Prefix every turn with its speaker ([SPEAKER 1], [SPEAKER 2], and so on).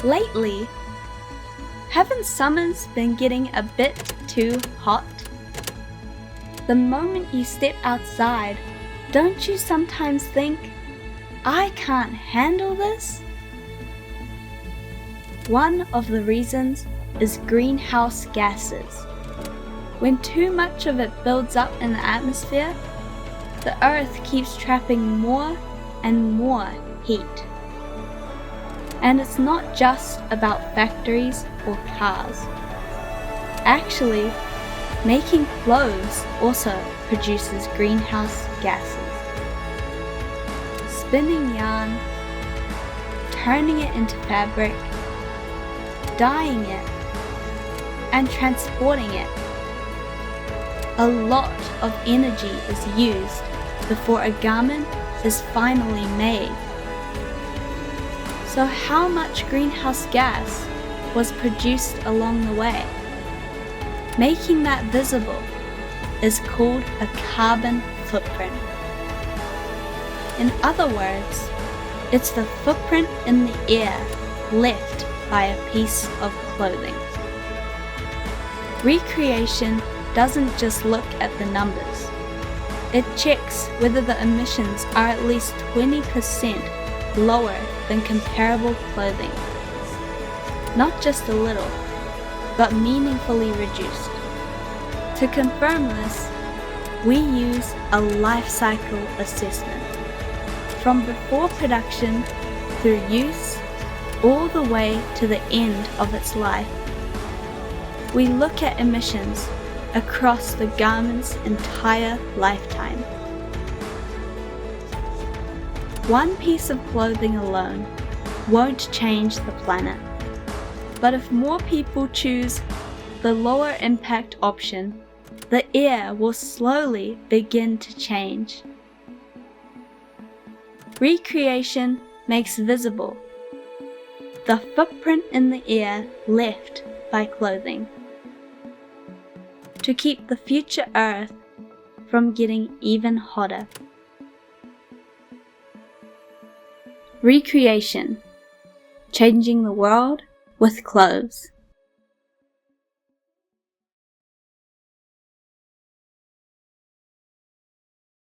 [SPEAKER 1] Lately, haven't summers been getting a bit too hot? The moment you step outside, don't you sometimes think, I can't handle this? One of the reasons is greenhouse gases. When too much of it builds up in the atmosphere, the Earth keeps trapping more and more heat. And it's not just about factories or cars. Actually, making clothes also produces greenhouse gases. Spinning yarn, turning it into fabric, dyeing it, and transporting it. A lot of energy is used before a garment is finally made. So how much greenhouse gas was produced along the way? Making that visible is called a carbon footprint. In other words, it's the footprint in the air left by a piece of clothing. Re-Creation doesn't just look at the numbers. It checks whether the emissions are at least 20% lower than comparable clothing. Not just a little, but meaningfully reduced. To confirm this, we use a life cycle assessment. From before production, through use, all the way to the end of its life. We look at emissions across the garment's entire lifetime. One piece of clothing alone won't change the planet, but if more people choose the lower impact option, the air will slowly begin to change. Re-Creation makes visible the footprint in the air left by clothing, to keep the future Earth from getting even hotter. Re-Creation, changing the world with clothes.